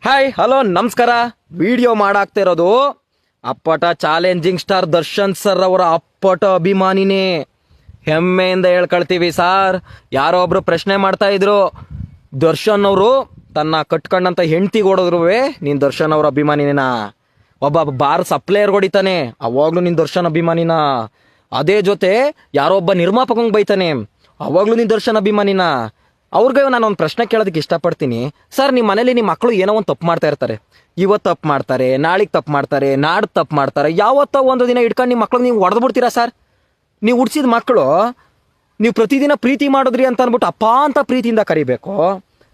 Hi hello ನಮಸ್ಕಾರ. Video ಮಾಡಾಕ್ತಿರೋದು ಅಪ್ಪಟ challenging star Darshan sir ಅವರ ಅಪ್ಪಟ ಅಭಿಮಾನಿನೇ. ಹೆಮ್ಮೆಯಿಂದ ಹೇಳ್ಕೊಳ್ತೀವಿ ಸಾರ್. ಯಾರೋ ಒಬ್ರು ಪ್ರಶ್ನೆ ಮಾಡ್ತಾ ಇದ್ರು, ದರ್ಶನ್ ಅವರು ತನ್ನ ಕಟ್ಕೊಂಡಂತ ಹೆಂಡತಿಗೆ ಹೊಡೋದ್ರುವೆ ನೀನ್ ದರ್ಶನ್ ಅವ್ರ ಅಭಿಮಾನಿನ. ಒಬ್ಬ ಬಾರ್ ಸಪ್ಲೇಯರ್ ಹೊಡಿತಾನೆ, ಅವಾಗ್ಲೂ ನೀನ್ ದರ್ಶನ್ ಅಭಿಮಾನಿನ. ಅದೇ ಜೊತೆ ಯಾರೋ ಒಬ್ಬ ನಿರ್ಮಾಪಕಂಗ್ ಬೈತಾನೆ, ಅವಾಗ್ಲೂ ನೀನ್ ದರ್ಶನ್ ಅಭಿಮಾನಿನ. ಅವ್ರಿಗೆ ನಾನು ಒಂದು ಪ್ರಶ್ನೆ ಕೇಳೋದಕ್ಕೆ ಇಷ್ಟಪಡ್ತೀನಿ. ಸರ್, ನಿಮ್ಮ ಮನೇಲಿ ನಿಮ್ಮ ಮಕ್ಕಳು ಏನೋ ಒಂದು ತಪ್ಪು ಮಾಡ್ತಾ ಇರ್ತಾರೆ. ಇವತ್ತು ತಪ್ಪು ಮಾಡ್ತಾರೆ, ನಾಳೆಗೆ ತಪ್ಪು ಮಾಡ್ತಾರೆ, ನಾಡ್ದು ತಪ್ಪು ಮಾಡ್ತಾರೆ. ಯಾವತ್ತೋ ಒಂದು ದಿನ ಇಟ್ಕೊಂಡು ನಿಮ್ಮ ಮಕ್ಕಳು ನೀವು ಹೊಡೆದು ಬಿಡ್ತೀರಾ ಸರ್? ನೀವು ಹುಡ್ಸಿದ ಮಕ್ಕಳು ನೀವು ಪ್ರತಿದಿನ ಪ್ರೀತಿ ಮಾಡಿದ್ರಿ ಅಂತ ಅಂದ್ಬಿಟ್ಟು ಅಪ್ಪ ಅಂತ ಪ್ರೀತಿಯಿಂದ ಕರಿಬೇಕು.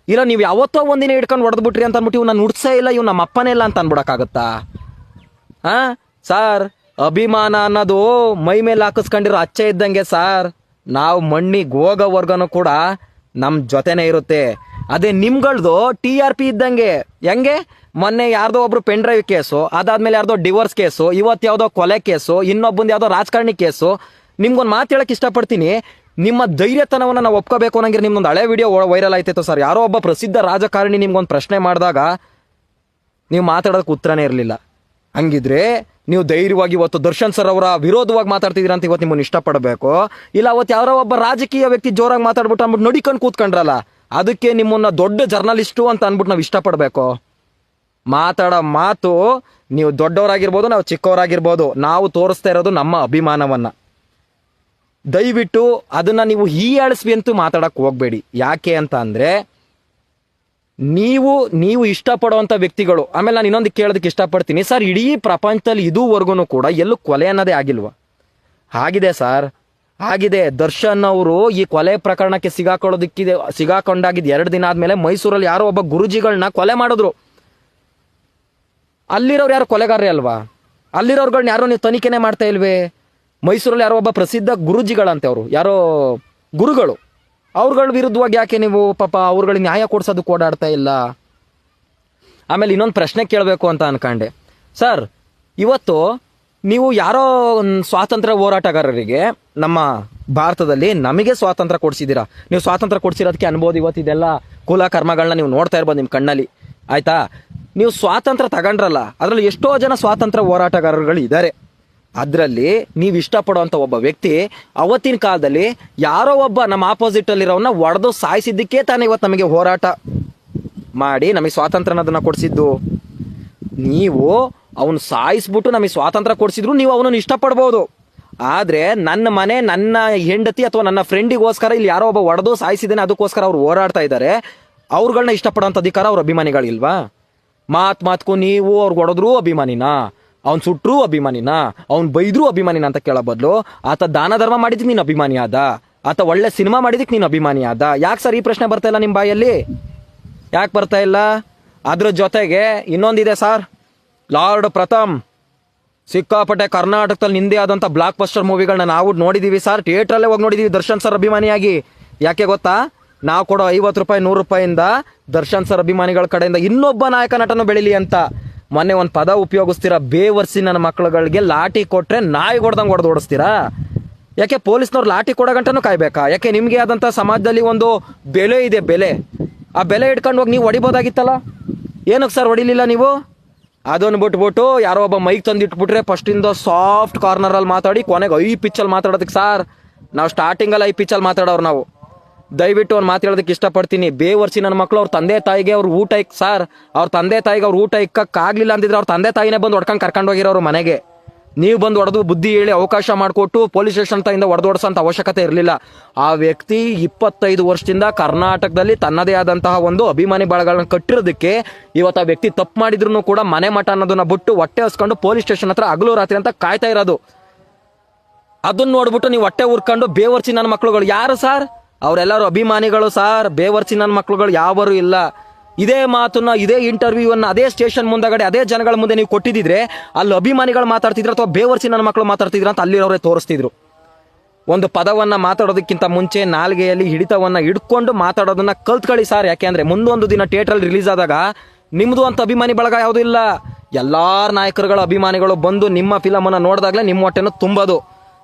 ಇಲ್ಲ ನೀವು ಯಾವತ್ತೋ ಒಂದಿನ ಇಟ್ಕೊಂಡು ಹೊಡೆದು ಬಿಟ್ರಿ ಅಂತ ಅಂದ್ಬಿಟ್ಟು ಇವ್ ನಾನು ಹುಡ್ಸೇ ಇಲ್ಲ, ಇವ್ ನಮ್ಮ ಅಪ್ಪನೇ ಇಲ್ಲ ಅಂತ ಅನ್ಬಿಡಕ್ಕಾಗತ್ತಾ? ಸರ್, ಅಭಿಮಾನ ಅನ್ನೋದು ಮೈ ಮೇಲೆ ಹಾಕಿಸ್ಕೊಂಡಿರೋ ಅಚ್ಚೆ ಇದ್ದಂಗೆ ಸಾರ್. ನಾವು ಮಣ್ಣಿಗೆ ಹೋಗೋವರ್ಗನು ಕೂಡ ನಮ್ಮ ಜೊತೆನೇ ಇರುತ್ತೆ. ಅದೇ ನಿಮ್ಗಳ್ದು TRP ಇದ್ದಂಗೆ. ಹೆಂಗೆ? ಮೊನ್ನೆ ಯಾರ್ದೋ ಒಬ್ರು ಪೆನ್ ಡ್ರೈವ್ ಕೇಸು, ಅದಾದ್ಮೇಲೆ ಯಾರ್ದೋ ಡಿವೋರ್ಸ್ ಕೇಸು, ಇವತ್ತು ಯಾವುದೋ ಕೊಲೆ ಕೇಸು, ಇನ್ನೊಬ್ಬಂದು ಯಾವುದೋ ರಾಜಕಾರಣಿ ಕೇಸು. ನಿಮ್ಗೊಂದು ಮಾತು ಹೇಳಕ್ ಇಷ್ಟಪಡ್ತೀನಿ, ನಿಮ್ಮ ಧೈರ್ಯತನವನ್ನು ನಾವು ಒಪ್ಕೋಬೇಕು ಅನ್ನಂಗಿರ ನಿಮ್ದೊಂದು ಹಳೆ ವಿಡಿಯೋ ವೈರಲ್ ಆಯ್ತಿತ್ತು ಸರ್. ಯಾರೋ ಒಬ್ಬ ಪ್ರಸಿದ್ಧ ರಾಜಕಾರಣಿ ನಿಮ್ಗೊಂದು ಪ್ರಶ್ನೆ ಮಾಡಿದಾಗ ನೀವು ಮಾತಾಡೋದಕ್ಕೆ ಉತ್ತರನೇ ಇರಲಿಲ್ಲ. ಹಂಗಿದ್ರೆ ನೀವು ಧೈರ್ಯವಾಗಿ ಇವತ್ತು ದರ್ಶನ್ ಸರ್ ಅವರ ವಿರೋಧವಾಗಿ ಮಾತಾಡ್ತಿದ್ದೀರ ಅಂತ ಇವತ್ತು ನಿಮ್ಮನ್ನು ಇಷ್ಟಪಡಬೇಕು. ಇಲ್ಲ ಅವತ್ತು ಯಾರೋ ಒಬ್ಬ ರಾಜಕೀಯ ವ್ಯಕ್ತಿ ಜೋರಾಗಿ ಮಾತಾಡ್ಬಿಟ್ಟು ಅಂದ್ಬಿಟ್ಟು ನಡಿಕೊಂಡು ಕೂತ್ಕೊಂಡ್ರಲ್ಲ, ಅದಕ್ಕೆ ನಿಮ್ಮನ್ನ ದೊಡ್ಡ ಜರ್ನಲಿಸ್ಟು ಅಂತ ಅಂದ್ಬಿಟ್ಟು ನಾವು ಇಷ್ಟಪಡಬೇಕು. ಮಾತಾಡೋ ಮಾತು, ನೀವು ದೊಡ್ಡವರಾಗಿರ್ಬೋದು, ನಾವು ಚಿಕ್ಕವರಾಗಿರ್ಬೋದು, ನಾವು ತೋರಿಸ್ತಾ ಇರೋದು ನಮ್ಮ ಅಭಿಮಾನವನ್ನ. ದಯವಿಟ್ಟು ಅದನ್ನ ನೀವು ಹೀಯಾಳಿಸ್ವಿ ಅಂತೂ ಮಾತಾಡಕ್ ಹೋಗ್ಬೇಡಿ. ಯಾಕೆ ಅಂತ ಅಂದ್ರೆ ನೀವು ಇಷ್ಟಪಡುವಂಥ ವ್ಯಕ್ತಿಗಳು. ಆಮೇಲೆ ನಾನು ಇನ್ನೊಂದು ಕೇಳೋದಕ್ಕೆ ಇಷ್ಟಪಡ್ತೀನಿ ಸರ್, ಇಡೀ ಪ್ರಪಂಚದಲ್ಲಿ ಇದುವರೆಗೂ ಕೂಡ ಎಲ್ಲೂ ಕೊಲೆ ಅನ್ನೋದೇ ಆಗಿಲ್ವಾ? ಆಗಿದೆ ಸರ್, ಆಗಿದೆ. ದರ್ಶನ್ ಅವರು ಈ ಕೊಲೆ ಪ್ರಕರಣಕ್ಕೆ ಸಿಗಾಕೊಂಡಾಗಿದ್ದು 2 ದಿನ ಆದ್ಮೇಲೆ ಮೈಸೂರಲ್ಲಿ ಯಾರೋ ಒಬ್ಬ ಗುರುಜಿಗಳನ್ನ ಕೊಲೆ ಮಾಡಿದ್ರು. ಅಲ್ಲಿರೋರು ಯಾರು ಕೊಲೆಗಾರರೇ ಅಲ್ವಾ? ಅಲ್ಲಿರೋರ್ಗಳನ್ನ ಯಾರೋ ನೀವು ತನಿಖೆನೇ ಮಾಡ್ತಾ ಇಲ್ವೇ? ಮೈಸೂರಲ್ಲಿ ಯಾರೋ ಒಬ್ಬ ಪ್ರಸಿದ್ಧ ಗುರುಜಿಗಳಂತೆ, ಅವರು ಯಾರೋ ಗುರುಗಳು, ಅವ್ರಗಳ ವಿರುದ್ಧವಾಗಿ ಯಾಕೆ ನೀವು ಪಾಪ ಅವ್ರುಗಳಿಗೆ ನ್ಯಾಯ ಕೊಡ್ಸೋದಕ್ಕೆ ಓಡಾಡ್ತಾ ಇಲ್ಲ? ಆಮೇಲೆ ಇನ್ನೊಂದು ಪ್ರಶ್ನೆ ಕೇಳಬೇಕು ಅಂತ ಅನ್ಕೊಂಡೆ ಸರ್. ಇವತ್ತು ನೀವು ಯಾರೋ ಸ್ವಾತಂತ್ರ್ಯ ಹೋರಾಟಗಾರರಿಗೆ ನಮ್ಮ ಭಾರತದಲ್ಲಿ ನಮಗೆ ಸ್ವಾತಂತ್ರ್ಯ ಕೊಡ್ಸಿದ್ದೀರಾ. ನೀವು ಸ್ವಾತಂತ್ರ್ಯ ಕೊಡ್ಸಿರೋದಕ್ಕೆ ಅನ್ಬೋದು ಇವತ್ತು ಇದೆಲ್ಲ ಕುಲ ಕರ್ಮಗಳನ್ನ ನೀವು ನೋಡ್ತಾ ಇರ್ಬೋದು ನಿಮ್ಮ ಕಣ್ಣಲ್ಲಿ, ಆಯ್ತಾ? ನೀವು ಸ್ವಾತಂತ್ರ್ಯ ತಗೊಂಡ್ರಲ್ಲ, ಅದರಲ್ಲಿ ಎಷ್ಟೋ ಜನ ಸ್ವಾತಂತ್ರ್ಯ ಹೋರಾಟಗಾರರುಗಳು ಇದ್ದಾರೆ. ಅದರಲ್ಲಿ ನೀವು ಇಷ್ಟಪಡುವಂಥ ಒಬ್ಬ ವ್ಯಕ್ತಿ ಅವತ್ತಿನ ಕಾಲದಲ್ಲಿ ಯಾರೋ ಒಬ್ಬ ನಮ್ಮ ಆಪೋಸಿಟ್ ಅಲ್ಲಿರೋನ್ನ ಒಡೆದು ಸಾಯಿಸಿದ್ದಕ್ಕೆ ತಾನೇ ಇವತ್ತು ನಮಗೆ ಹೋರಾಟ ಮಾಡಿ ನಮಗೆ ಸ್ವಾತಂತ್ರ್ಯ ಅನ್ನೋದನ್ನ ಕೊಡಿಸಿದ್ದು. ನೀವು ಅವನು ಸಾಯಿಸ್ಬಿಟ್ಟು ನಮಗೆ ಸ್ವಾತಂತ್ರ್ಯ ಕೊಡಿಸಿದ್ರು ನೀವು ಅವನನ್ನು ಇಷ್ಟಪಡ್ಬೋದು. ಆದರೆ ನನ್ನ ಮನೆ, ನನ್ನ ಹೆಂಡತಿ ಅಥವಾ ನನ್ನ ಫ್ರೆಂಡಿಗೋಸ್ಕರ ಇಲ್ಲಿ ಯಾರೋ ಒಬ್ಬ ಒಡೆದು ಸಾಯಿಸಿದ್ದೇನೆ, ಅದಕ್ಕೋಸ್ಕರ ಅವ್ರು ಹೋರಾಡ್ತಾ ಇದ್ದಾರೆ. ಅವ್ರುಗಳನ್ನ ಇಷ್ಟಪಡೋಂಥ ಅಧಿಕಾರ ಅವ್ರ ಅಭಿಮಾನಿಗಳಿಲ್ವಾ? ಮಾತ್ಗೂ ನೀವು ಅವ್ರಿಗೆ ಹೊಡೆದ್ರೂ ಅಭಿಮಾನಿನಾ, ಅವ್ನು ಸುಟ್ರೂ ಅಭಿಮಾನಿನ, ಅವ್ನು ಬೈದ್ರೂ ಅಭಿಮಾನಿನ ಅಂತ ಕೇಳೋ ಬದಲು ಆತ ದಾನ ಧರ್ಮ ಮಾಡಿದಕ್ಕೆ ನೀನು ಅಭಿಮಾನಿ ಆದ, ಆತ ಒಳ್ಳೆ ಸಿನಿಮಾ ಮಾಡಿದಕ್ಕೆ ನೀನು ಅಭಿಮಾನಿ ಆದ. ಯಾಕೆ ಸರ್ ಈ ಪ್ರಶ್ನೆ ಬರ್ತಾ ಇಲ್ಲ ನಿಮ್ಮ ಬಾಯಲ್ಲಿ? ಯಾಕೆ ಬರ್ತಾ ಇಲ್ಲ? ಅದ್ರ ಜೊತೆಗೆ ಇನ್ನೊಂದಿದೆ ಸರ್, ಲಾರ್ಡ್ ಪ್ರಥಮ್. ಸಿಕ್ಕಾಪಟ್ಟೆ ಕರ್ನಾಟಕದಲ್ಲಿ ನಿಂದೇ ಆದಂಥ ಬ್ಲಾಕ್ ಬಸ್ಟರ್ ಮೂವಿಗಳನ್ನ ನಾವು ನೋಡಿದೀವಿ ಸರ್. ಥಿಯೇಟ್ರಲ್ಲೇ ಹೋಗಿ ನೋಡಿದೀವಿ ದರ್ಶನ್ ಸರ್ ಅಭಿಮಾನಿಯಾಗಿ. ಯಾಕೆ ಗೊತ್ತಾ? ನಾವು ಕೊಡೋ 50 ರೂಪಾಯಿ 100 ರೂಪಾಯಿಂದ ದರ್ಶನ್ ಸರ್ ಅಭಿಮಾನಿಗಳ ಕಡೆಯಿಂದ ಇನ್ನೊಬ್ಬ ನಾಯಕ ನಟನು ಬೆಳಿಲಿ ಅಂತ. ಮೊನ್ನೆ ಒಂದು ಪದ ಉಪಯೋಗಿಸ್ತೀರಾ, ಬೇವರ್ಸಿ ನನ್ನ ಮಕ್ಕಳುಗಳಿಗೆ ಲಾಠಿ ಕೊಟ್ರೆ ನಾಯಿ ಹೊಡೆದಂಗೆ ಹೊಡೆದು ಓಡಿಸ್ತೀರಾ. ಯಾಕೆ ಪೊಲೀಸ್ನವ್ರು ಲಾಠಿ ಕೊಡೋ ಗಂಟನೂ ಕಾಯ್ಬೇಕಾ? ಯಾಕೆ ನಿಮಗೆ ಆದಂಥ ಸಮಾಜದಲ್ಲಿ ಒಂದು ಬೆಲೆ ಇದೆ, ಬೆಲೆ. ಆ ಬೆಲೆ ಇಟ್ಕೊಂಡು ಹೋಗಿ ನೀವು ಹೊಡಿಬೋದಾಗಿತ್ತಲ್ಲ, ಏನಕ್ಕೆ ಸರ್ ಹೊಡಿಲಿಲ್ಲ ನೀವು? ಅದನ್ನು ಬಿಟ್ಬಿಟ್ಟು ಯಾರೋ ಒಬ್ಬ ಮೈಕ್ ತಂದಿಟ್ಬಿಟ್ರೆ ಫಸ್ಟಿಂದ ಸಾಫ್ಟ್ ಕಾರ್ನರಲ್ಲಿ ಮಾತಾಡಿ ಕೊನೆಗೆ ಐ ಪಿಚ್ಚಲ್ಲಿ ಮಾತಾಡೋದಕ್ಕೆ ಸರ್. ನಾವು ಸ್ಟಾರ್ಟಿಂಗಲ್ಲಿ ಐ ಪಿಚ್ಚಲ್ಲಿ ಮಾತಾಡೋರು ನಾವು. ದಯವಿಟ್ಟು ಅವ್ನು ಮಾತಾಡೋದಕ್ಕೆ ಇಷ್ಟಪಡ್ತೀನಿ. ಬೇವರ್ಸಿ ನನ್ನ ಮಕ್ಕಳು ಅವ್ರ ತಂದೆ ತಾಯಿಗೆ ಅವ್ರ ಊಟ ಸರ್, ಅವ್ರ ತಂದೆ ತಾಯಿಗೆ ಅವ್ರ ಊಟ ಇಕ್ಕಾಗಲಿಲ್ಲ ಅಂದಿದ್ರೆ ಅವ್ರ ತಂದೆ ತಾಯಿನೇ ಬಂದು ಹೊಡ್ಕೊಂಡು ಕರ್ಕೊಂಡು ಹೋಗಿರೋರು ಮನೆಗೆ. ನೀವು ಬಂದು ಹೊಡೆದು ಬುದ್ಧಿ ಹೇಳಿ ಅವಕಾಶ ಮಾಡಿಕೊಟ್ಟು ಪೊಲೀಸ್ ಸ್ಟೇಷನ್ ತಾಯಿಂದ ಹೊಡೆದೋಡಿಸೋಂಥ ಅವಶ್ಯಕತೆ ಇರಲಿಲ್ಲ. ಆ ವ್ಯಕ್ತಿ 25 ವರ್ಷದಿಂದ ಕರ್ನಾಟಕದಲ್ಲಿ ತನ್ನದೇ ಆದಂತಹ ಒಂದು ಅಭಿಮಾನಿ ಬಳಗಳನ್ನ ಕಟ್ಟಿರೋದಕ್ಕೆ ಇವತ್ತು ಆ ವ್ಯಕ್ತಿ ತಪ್ಪು ಮಾಡಿದ್ರು ಕೂಡ ಮನೆ ಮಠ ಅನ್ನೋದನ್ನ ಬಿಟ್ಟು ಹೊಟ್ಟೆ ಹಸ್ಕೊಂಡು ಪೊಲೀಸ್ ಸ್ಟೇಷನ್ ಹತ್ರ ಹಗಲು ರಾತ್ರಿ ಅಂತ ಕಾಯ್ತಾ ಇರೋದು. ಅದನ್ನ ನೋಡ್ಬಿಟ್ಟು ನೀವು ಹೊಟ್ಟೆ ಉರ್ಕೊಂಡು ಬೇವರ್ಸಿ ನನ್ನ ಮಕ್ಕಳುಗಳು ಯಾರು ಸರ್? ಅವರೆಲ್ಲರೂ ಅಭಿಮಾನಿಗಳು ಸಾರ್. ಬೇವರ್ಸಿ ನನ್ನ ಮಕ್ಕಳುಗಳು ಯಾವರು ಇಲ್ಲ. ಇದೇ ಮಾತನ್ನ, ಇದೇ ಇಂಟರ್ವ್ಯೂವನ್ನ ಅದೇ ಸ್ಟೇಷನ್ ಮುಂದಗಡೆ ಅದೇ ಜನಗಳ ಮುಂದೆ ನೀವು ಕೊಟ್ಟಿದ್ರೆ ಅಲ್ಲಿ ಅಭಿಮಾನಿಗಳು ಮಾತಾಡ್ತಿದ್ರು ಅಥವಾ ಬೇವರ್ಸಿ ನನ್ನ ಮಕ್ಕಳು ಮಾತಾಡ್ತಿದ್ರು ಅಂತ ಅಲ್ಲಿರೋರೇ ತೋರಿಸ್ತಿದ್ರು. ಒಂದು ಪದವನ್ನ ಮಾತಾಡೋದಕ್ಕಿಂತ ಮುಂಚೆ ನಾಲ್ಗೆಯಲ್ಲಿ ಹಿಡಿತವನ್ನ ಹಿಡ್ಕೊಂಡು ಮಾತಾಡೋದನ್ನ ಕಲ್ತ್ಕೊಳ್ಳಿ ಸಾರ್. ಯಾಕೆಂದ್ರೆ ಮುಂದೊಂದು ದಿನ ಥಿಯೇಟ್ರಲ್ಲಿ ರಿಲೀಸ್ ಆದಾಗ ನಿಮ್ದು ಅಂತ ಅಭಿಮಾನಿ ಬಳಗ ಯಾವುದೂ ಇಲ್ಲ. ಎಲ್ಲಾರ ನಾಯಕರುಗಳ ಅಭಿಮಾನಿಗಳು ಬಂದು ನಿಮ್ಮ ಫಿಲಮನ್ನು ನೋಡಿದಾಗಲೇ ನಿಮ್ಮ ಹೊಟ್ಟೆನ ತುಂಬೋದು.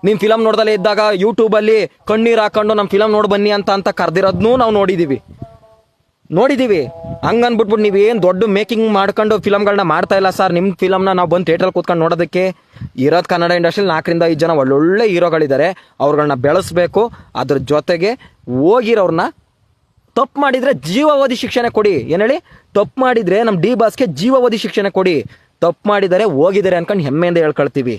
ನಿಮ್ಮ ಫಿಲಮ್ ನೋಡ್ದಲೇ ಇದ್ದಾಗ ಯೂಟ್ಯೂಬಲ್ಲಿ ಕಣ್ಣೀರು ಹಾಕೊಂಡು ನಮ್ಮ ಫಿಲಮ್ ನೋಡಿ ಬನ್ನಿ ಅಂತ ಕರೆದಿರೋದನ್ನೂ ನಾವು ನೋಡಿದ್ದೀವಿ. ನೋಡಿದೀವಿ. ಹಂಗನ್ಬಿಟ್ಬಿಟ್ಟು ನೀವೇನು ದೊಡ್ಡ ಮೇಕಿಂಗ್ ಮಾಡ್ಕೊಂಡು ಫಿಲಮ್ಗಳನ್ನ ಮಾಡ್ತಾ ಇಲ್ಲ ಸರ್. ನಿಮ್ಮ ಫಿಲಮ್ನ ನಾವು ಬಂದು ಥಿಯೇಟ್ರಲ್ಲಿ ಕೂತ್ಕೊಂಡು ನೋಡೋದಕ್ಕೆ ಇರೋದು ಕನ್ನಡ ಇಂಡಸ್ಟ್ರಿಯಲ್ಲಿ 4-5 ಜನ ಒಳ್ಳೊಳ್ಳೆ ಹೀರೋಗಳಿದ್ದಾರೆ. ಅವ್ರುಗಳನ್ನ ಬೆಳೆಸ್ಬೇಕು. ಅದ್ರ ಜೊತೆಗೆ ಹೋಗಿರೋರ್ನ ತಪ್ಪು ಮಾಡಿದರೆ ಜೀವಾವಧಿ ಶಿಕ್ಷಣೆ ಕೊಡಿ. ಏನು ಹೇಳಿ, ತಪ್ಪು ಮಾಡಿದರೆ ನಮ್ಮ ಡಿ ಬಾಸ್ಗೆ ಜೀವಾವಧಿ ಶಿಕ್ಷಣೆ ಕೊಡಿ. ತಪ್ಪು ಮಾಡಿದರೆ ಹೋಗಿದ್ದಾರೆ ಅನ್ಕೊಂಡು ಹೆಮ್ಮೆಯಿಂದ ಹೇಳ್ಕೊಳ್ತೀವಿ.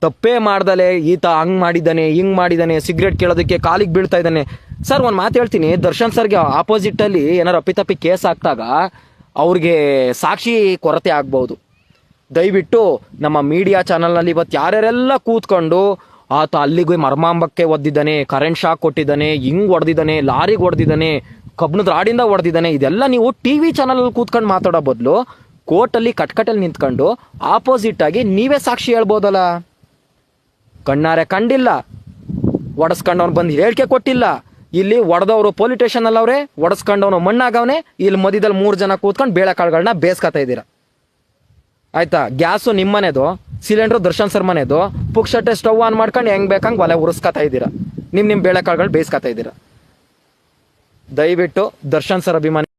ತಪ್ಪೇ ಮಾಡ್ದಲೆ ಈತ ಹಂಗೆ ಮಾಡಿದ್ದಾನೆ, ಹಿಂಗೆ ಮಾಡಿದ್ದಾನೆ, ಸಿಗರೇಟ್ ಕೇಳೋದಕ್ಕೆ ಕಾಲಿಗೆ ಬೀಳ್ತಾ ಇದ್ದಾನೆ. ಸರ್ ಒಂದು ಮಾತು ಹೇಳ್ತೀನಿ, ದರ್ಶನ್ ಸರ್ಗೆ ಆಪೋಸಿಟಲ್ಲಿ ಏನಾರು ಅಪ್ಪಿತಪ್ಪಿ ಕೇಸ್ ಹಾಕ್ದಾಗ ಅವ್ರಿಗೆ ಸಾಕ್ಷಿ ಕೊರತೆ ಆಗ್ಬೋದು. ದಯವಿಟ್ಟು ನಮ್ಮ ಮೀಡಿಯಾ ಚಾನಲ್ನಲ್ಲಿ ಇವತ್ತು ಯಾರ್ಯಾರೆಲ್ಲ ಕೂತ್ಕೊಂಡು ಆತ ಅಲ್ಲಿಗೆ ಮರ್ಮಾಂಬಕ್ಕೆ ಒದ್ದಿದ್ದಾನೆ, ಕರೆಂಟ್ ಶಾಕ್ ಕೊಟ್ಟಿದ್ದಾನೆ, ಹಿಂಗೆ ಹೊಡೆದಿದ್ದಾನೆ, ಲಾರಿಗೆ ಹೊಡೆದಿದ್ದಾನೆ, ಕಬ್ಬಣದ ರಾಡಿಂದ ಹೊಡೆದಿದ್ದಾನೆ, ಇದೆಲ್ಲ ನೀವು ಟಿ ವಿ ಚಾನಲಲ್ಲಿ ಕೂತ್ಕೊಂಡು ಮಾತಾಡೋ ಬದಲು ಕೋರ್ಟಲ್ಲಿ ಕಟ್ಕಟಲ್ಲಿ ನಿಂತ್ಕೊಂಡು ಆಪೋಸಿಟ್ ಆಗಿ ನೀವೇ ಸಾಕ್ಷಿ ಹೇಳ್ಬೋದಲ್ಲ. ಕಣ್ಣಾರೆ ಕಂಡಿಲ್ಲ, ಒಡಸ್ಕೊಂಡವ್ನು ಬಂದು ಹೇಳಿಕೆ ಕೊಟ್ಟಿಲ್ಲ. ಇಲ್ಲಿ ಒಡೆದವರು ಪೊಲೀಸ್ ಸ್ಟೇಷನಲ್ಲಿ ಅವರೇ, ಒಡಸ್ಕೊಂಡವನು ಮಣ್ಣಾಗವನೆ. ಇಲ್ಲಿ ಮಧ್ಯದಲ್ಲಿ 3 ಜನ ಕೂತ್ಕೊಂಡು ಬೇಳೆಕಾಳುಗಳನ್ನ ಬೇಯಿಸ್ಕೊತಾ ಇದ್ದೀರಾ. ಆಯ್ತಾ? ಗ್ಯಾಸು ನಿಮ್ಮನೆದು, ಸಿಲಿಂಡ್ರು ದರ್ಶನ್ ಸರ್ ಮನೆದು. ಪುಕ್ಷಟ್ಟೆ ಸ್ಟವ್ ಆನ್ ಮಾಡ್ಕೊಂಡು ಹೆಂಗೆ ಬೇಕಂಗೆ ಒಲೆ ಉರಿಸ್ಕೊತಾ ಇದ್ದೀರಾ. ನಿಮ್ಮ ಬೇಳೆಕಾಳುಗಳು ಬೇಯಿಸ್ಕೊತಾ ಇದ್ದೀರಾ. ದಯವಿಟ್ಟು ದರ್ಶನ್ ಸರ್ ಅಭಿಮಾನಿ